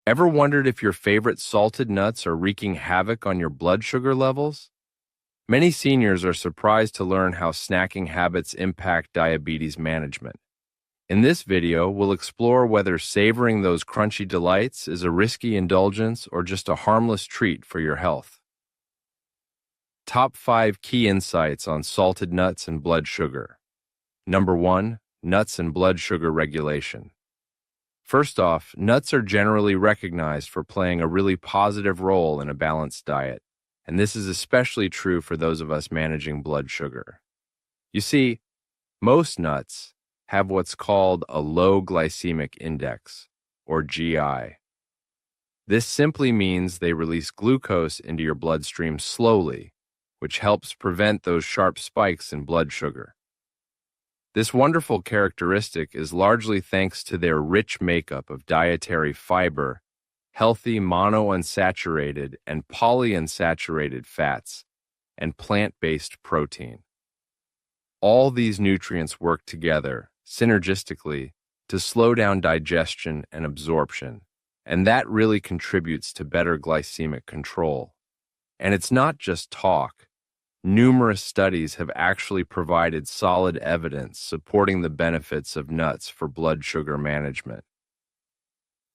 Ever wondered if your favorite salted nuts are wreaking havoc on your blood sugar levels? Many seniors are surprised to learn how snacking habits impact diabetes management. In this video, we'll explore whether savoring those crunchy delights is a risky indulgence or just a harmless treat for your health. Top 5 key insights on salted nuts and blood sugar. Number 1. Nuts and blood sugar regulation. First off, nuts are generally recognized for playing a really positive role in a balanced diet, and this is especially true for those of us managing blood sugar. You see, most nuts have what's called a low glycemic index, or GI. This simply means they release glucose into your bloodstream slowly, which helps prevent those sharp spikes in blood sugar. This wonderful characteristic is largely thanks to their rich makeup of dietary fiber, healthy monounsaturated and polyunsaturated fats, and plant-based protein. All these nutrients work together, synergistically, to slow down digestion and absorption, and that really contributes to better glycemic control. And it's not just talk. Numerous studies have actually provided solid evidence supporting the benefits of nuts for blood sugar management.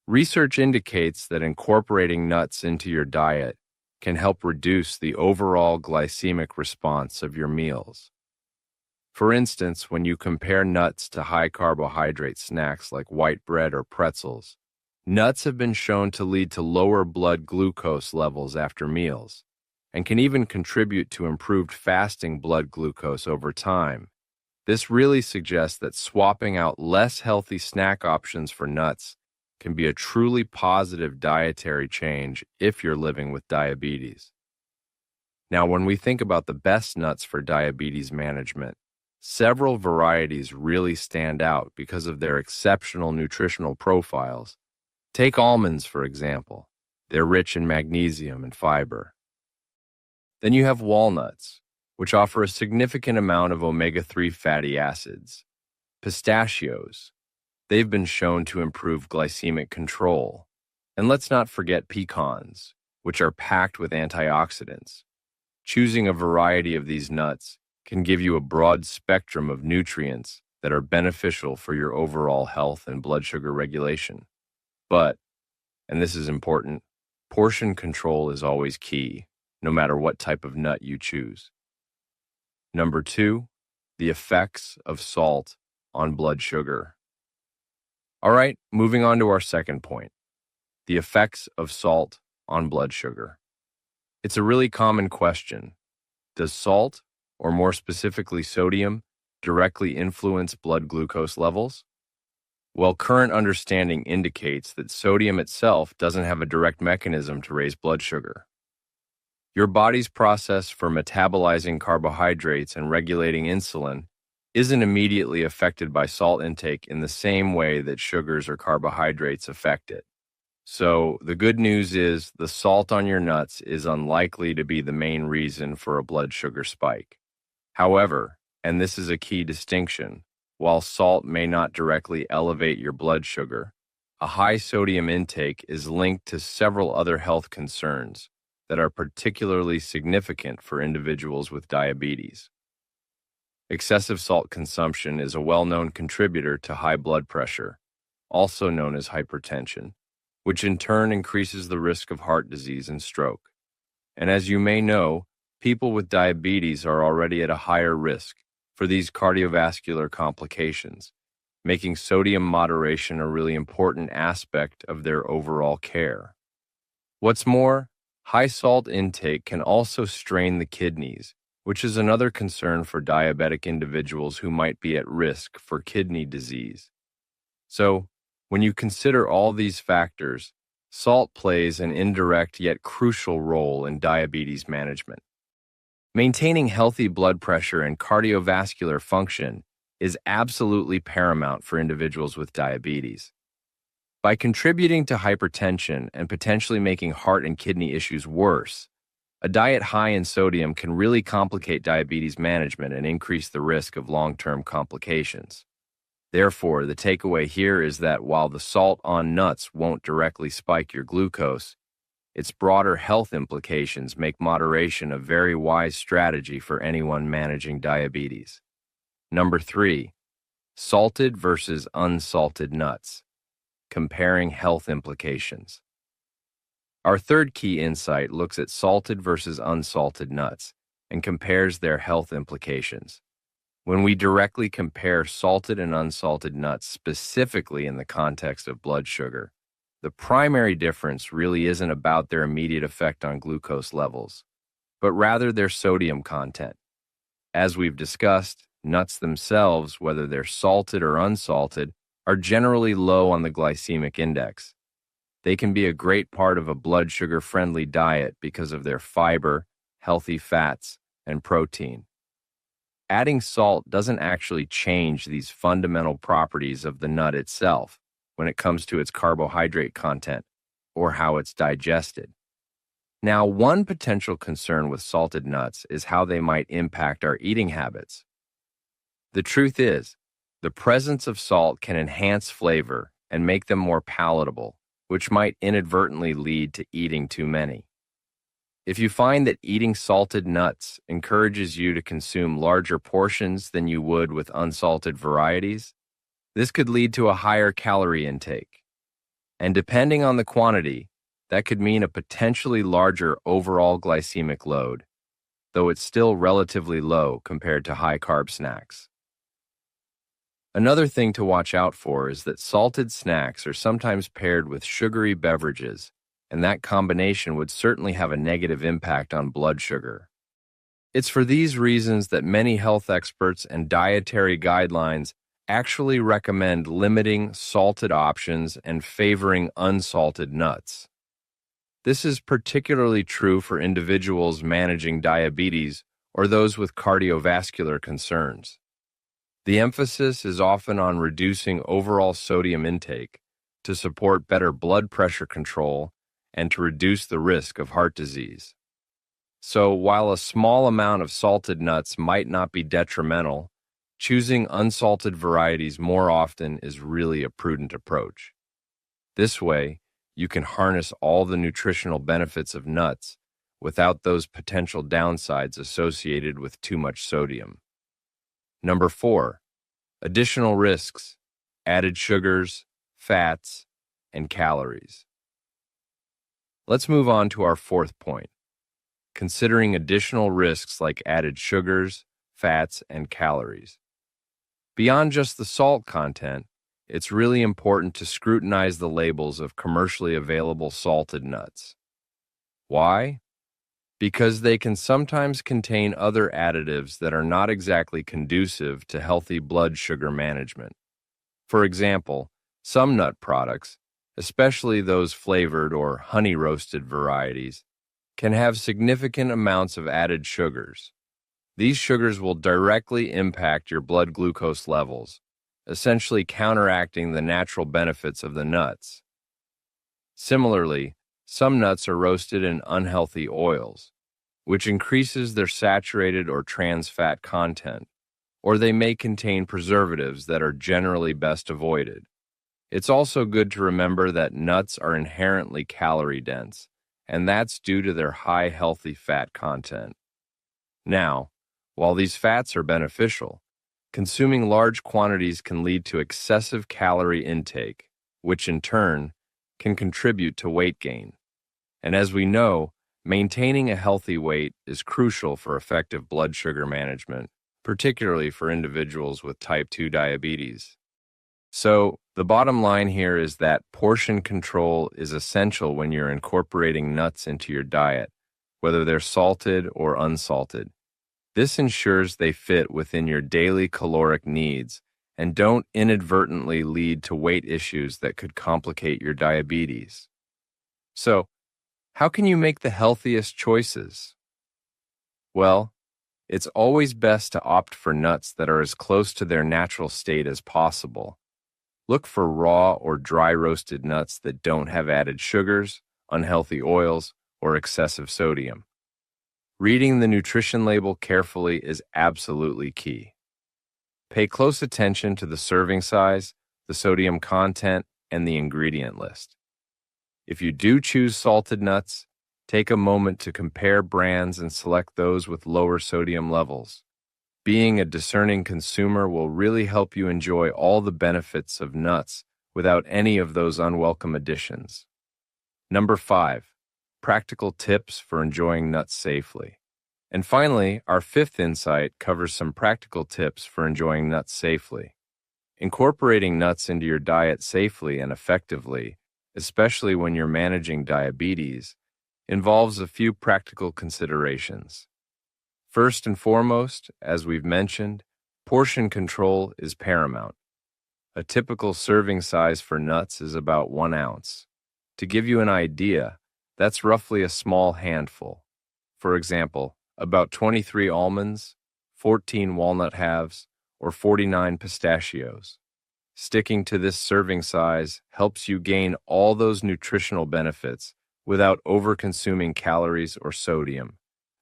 Research indicates that incorporating nuts into your diet can help reduce the overall glycemic response of your meals. For instance, when you compare nuts to high-carbohydrate snacks like white bread or pretzels, nuts have been shown to lead to lower blood glucose levels after meals, and can even contribute to improved fasting blood glucose over time. This really suggests that swapping out less healthy snack options for nuts can be a truly positive dietary change if you're living with diabetes. Now, when we think about the best nuts for diabetes management, several varieties really stand out because of their exceptional nutritional profiles. Take almonds, for example. They're rich in magnesium and fiber. Then you have walnuts, which offer a significant amount of omega-3 fatty acids. Pistachios. They've been shown to improve glycemic control. And let's not forget pecans, which are packed with antioxidants. Choosing a variety of these nuts can give you a broad spectrum of nutrients that are beneficial for your overall health and blood sugar regulation. But, and this is important, portion control is always key, no matter what type of nut you choose. Number 2, the effects of salt on blood sugar. All right, moving on to our second point, the effects of salt on blood sugar. It's a really common question. Does salt, or more specifically sodium, directly influence blood glucose levels? Well, current understanding indicates that sodium itself doesn't have a direct mechanism to raise blood sugar. Your body's process for metabolizing carbohydrates and regulating insulin isn't immediately affected by salt intake in the same way that sugars or carbohydrates affect it. So, the good news is the salt on your nuts is unlikely to be the main reason for a blood sugar spike. However, and this is a key distinction, while salt may not directly elevate your blood sugar, a high sodium intake is linked to several other health concerns that are particularly significant for individuals with diabetes. Excessive salt consumption is a well-known contributor to high blood pressure, also known as hypertension, which in turn increases the risk of heart disease and stroke. And as you may know, people with diabetes are already at a higher risk for these cardiovascular complications, making sodium moderation a really important aspect of their overall care. What's more, high salt intake can also strain the kidneys, which is another concern for diabetic individuals who might be at risk for kidney disease. So, when you consider all these factors, salt plays an indirect yet crucial role in diabetes management. Maintaining healthy blood pressure and cardiovascular function is absolutely paramount for individuals with diabetes. By contributing to hypertension and potentially making heart and kidney issues worse, a diet high in sodium can really complicate diabetes management and increase the risk of long-term complications. Therefore, the takeaway here is that while the salt on nuts won't directly spike your glucose, its broader health implications make moderation a very wise strategy for anyone managing diabetes. Number 3, salted versus unsalted nuts. Comparing health implications. Our third key insight looks at salted versus unsalted nuts and compares their health implications. When we directly compare salted and unsalted nuts specifically in the context of blood sugar, the primary difference really isn't about their immediate effect on glucose levels, but rather their sodium content. As we've discussed, nuts themselves, whether they're salted or unsalted, are generally low on the glycemic index. They can be a great part of a blood sugar-friendly diet because of their fiber, healthy fats, and protein. Adding salt doesn't actually change these fundamental properties of the nut itself when it comes to its carbohydrate content or how it's digested. Now, one potential concern with salted nuts is how they might impact our eating habits. The truth is, the presence of salt can enhance flavor and make them more palatable, which might inadvertently lead to eating too many. If you find that eating salted nuts encourages you to consume larger portions than you would with unsalted varieties, this could lead to a higher calorie intake. And depending on the quantity, that could mean a potentially larger overall glycemic load, though it's still relatively low compared to high-carb snacks. Another thing to watch out for is that salted snacks are sometimes paired with sugary beverages, and that combination would certainly have a negative impact on blood sugar. It's for these reasons that many health experts and dietary guidelines actually recommend limiting salted options and favoring unsalted nuts. This is particularly true for individuals managing diabetes or those with cardiovascular concerns. The emphasis is often on reducing overall sodium intake to support better blood pressure control and to reduce the risk of heart disease. So, while a small amount of salted nuts might not be detrimental, choosing unsalted varieties more often is really a prudent approach. This way, you can harness all the nutritional benefits of nuts without those potential downsides associated with too much sodium. Number 4, additional risks, added sugars, fats, and calories. Let's move on to our fourth point, considering additional risks like added sugars, fats, and calories. Beyond just the salt content, it's really important to scrutinize the labels of commercially available salted nuts. Why? Because they can sometimes contain other additives that are not exactly conducive to healthy blood sugar management. For example, some nut products, especially those flavored or honey-roasted varieties, can have significant amounts of added sugars. These sugars will directly impact your blood glucose levels, essentially counteracting the natural benefits of the nuts. Similarly, some nuts are roasted in unhealthy oils, which increases their saturated or trans fat content, or they may contain preservatives that are generally best avoided. It's also good to remember that nuts are inherently calorie-dense, and that's due to their high healthy fat content. Now, while these fats are beneficial, consuming large quantities can lead to excessive calorie intake, which in turn can contribute to weight gain. And as we know, maintaining a healthy weight is crucial for effective blood sugar management, particularly for individuals with type 2 diabetes. So, the bottom line here is that portion control is essential when you're incorporating nuts into your diet, whether they're salted or unsalted. This ensures they fit within your daily caloric needs and don't inadvertently lead to weight issues that could complicate your diabetes. So, how can you make the healthiest choices? Well, it's always best to opt for nuts that are as close to their natural state as possible. Look for raw or dry roasted nuts that don't have added sugars, unhealthy oils, or excessive sodium. Reading the nutrition label carefully is absolutely key. Pay close attention to the serving size, the sodium content, and the ingredient list. If you do choose salted nuts, take a moment to compare brands and select those with lower sodium levels. Being a discerning consumer will really help you enjoy all the benefits of nuts without any of those unwelcome additions. Number 5, practical tips for enjoying nuts safely. And finally, our fifth insight covers some practical tips for enjoying nuts safely. Incorporating nuts into your diet safely and effectively, especially when you're managing diabetes, involves a few practical considerations. First and foremost, as we've mentioned, portion control is paramount. A typical serving size for nuts is about 1 ounce. To give you an idea, that's roughly a small handful. For example, about 23 almonds, 14 walnut halves, or 49 pistachios. Sticking to this serving size helps you gain all those nutritional benefits without over-consuming calories or sodium,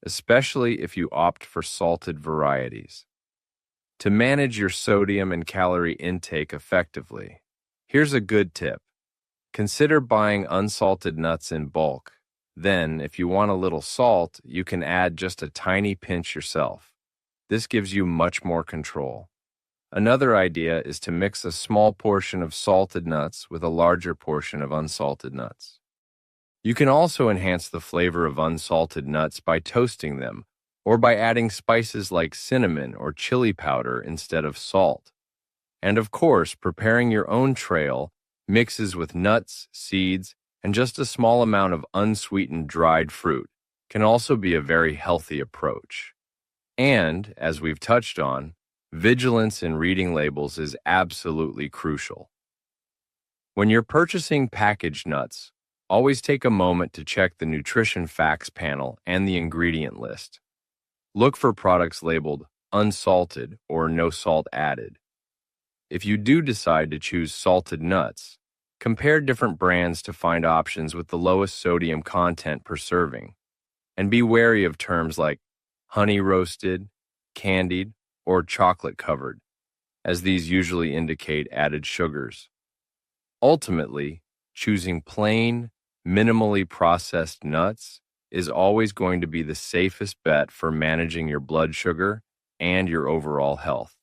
especially if you opt for salted varieties. To manage your sodium and calorie intake effectively, here's a good tip. Consider buying unsalted nuts in bulk. Then, if you want a little salt, you can add just a tiny pinch yourself. This gives you much more control. Another idea is to mix a small portion of salted nuts with a larger portion of unsalted nuts. You can also enhance the flavor of unsalted nuts by toasting them, or by adding spices like cinnamon or chili powder instead of salt. And of course, preparing your own trail mixes with nuts, seeds, and just a small amount of unsweetened dried fruit can also be a very healthy approach. And, as we've touched on, vigilance in reading labels is absolutely crucial. When you're purchasing packaged nuts, always take a moment to check the nutrition facts panel and the ingredient list. Look for products labeled unsalted or no salt added. If you do decide to choose salted nuts, compare different brands to find options with the lowest sodium content per serving. And be wary of terms like honey roasted, candied, or chocolate covered, as these usually indicate added sugars. Ultimately, choosing plain, minimally processed nuts is always going to be the safest bet for managing your blood sugar and your overall health.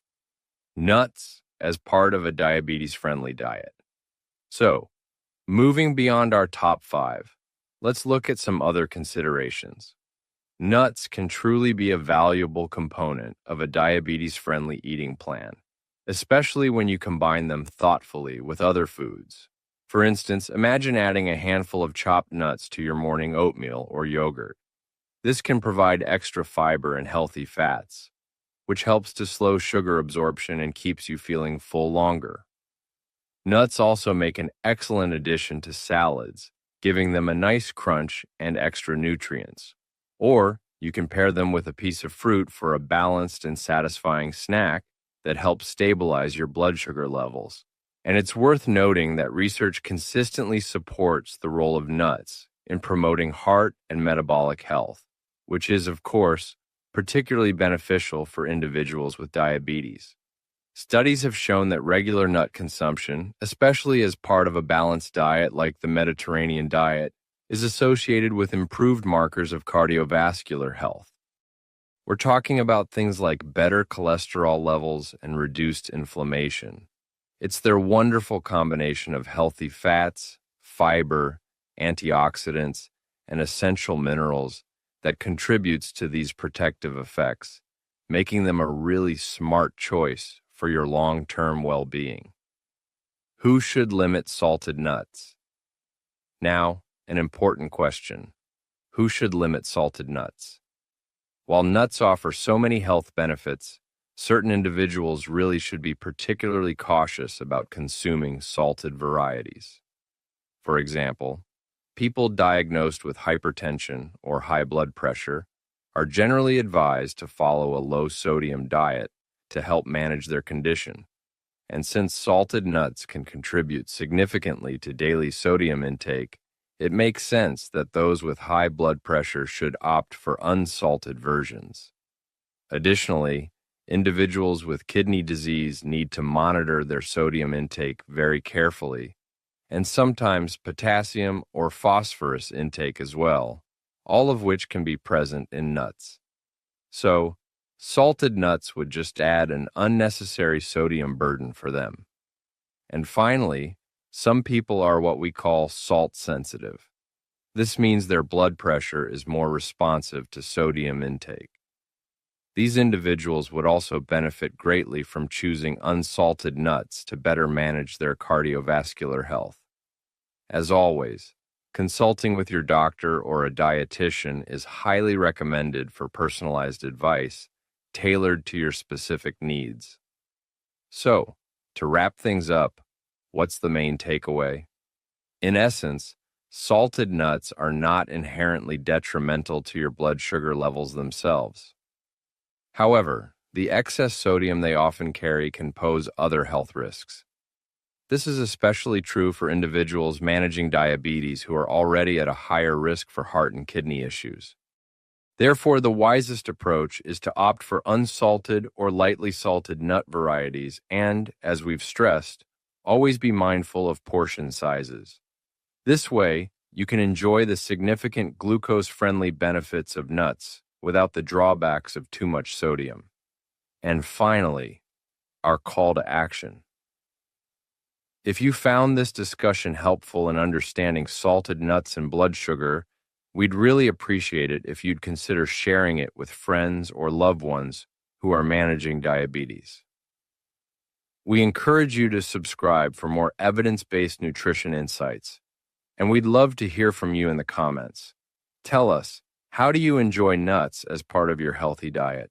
Nuts as part of a diabetes-friendly diet. So, moving beyond our top 5, let's look at some other considerations. Nuts can truly be a valuable component of a diabetes-friendly eating plan, especially when you combine them thoughtfully with other foods. For instance, imagine adding a handful of chopped nuts to your morning oatmeal or yogurt. This can provide extra fiber and healthy fats, which helps to slow sugar absorption and keeps you feeling full longer. Nuts also make an excellent addition to salads, giving them a nice crunch and extra nutrients. Or you can pair them with a piece of fruit for a balanced and satisfying snack that helps stabilize your blood sugar levels. And it's worth noting that research consistently supports the role of nuts in promoting heart and metabolic health, which is, of course, particularly beneficial for individuals with diabetes. Studies have shown that regular nut consumption, especially as part of a balanced diet like the Mediterranean diet, is associated with improved markers of cardiovascular health. We're talking about things like better cholesterol levels and reduced inflammation. It's their wonderful combination of healthy fats, fiber, antioxidants, and essential minerals that contributes to these protective effects, making them a really smart choice for your long-term well-being. Who should limit salted nuts? Now, an important question. Who should limit salted nuts? While nuts offer so many health benefits, certain individuals really should be particularly cautious about consuming salted varieties. For example, people diagnosed with hypertension or high blood pressure are generally advised to follow a low-sodium diet to help manage their condition. And since salted nuts can contribute significantly to daily sodium intake, it makes sense that those with high blood pressure should opt for unsalted versions. Additionally, Individuals with kidney disease need to monitor their sodium intake very carefully, and sometimes potassium or phosphorus intake as well, all of which can be present in nuts. So, salted nuts would just add an unnecessary sodium burden for them. And finally, some people are what we call salt sensitive. This means their blood pressure is more responsive to sodium intake. These individuals would also benefit greatly from choosing unsalted nuts to better manage their cardiovascular health. As always, consulting with your doctor or a dietitian is highly recommended for personalized advice tailored to your specific needs. So, to wrap things up, what's the main takeaway? In essence, salted nuts are not inherently detrimental to your blood sugar levels themselves. However, the excess sodium they often carry can pose other health risks. This is especially true for individuals managing diabetes who are already at a higher risk for heart and kidney issues. Therefore, the wisest approach is to opt for unsalted or lightly salted nut varieties and, as we've stressed, always be mindful of portion sizes. This way, you can enjoy the significant glucose-friendly benefits of nuts without the drawbacks of too much sodium. And finally, our call to action. If you found this discussion helpful in understanding salted nuts and blood sugar, we'd really appreciate it if you'd consider sharing it with friends or loved ones who are managing diabetes. We encourage you to subscribe for more evidence-based nutrition insights, and we'd love to hear from you in the comments. Tell us, how do you enjoy nuts as part of your healthy diet?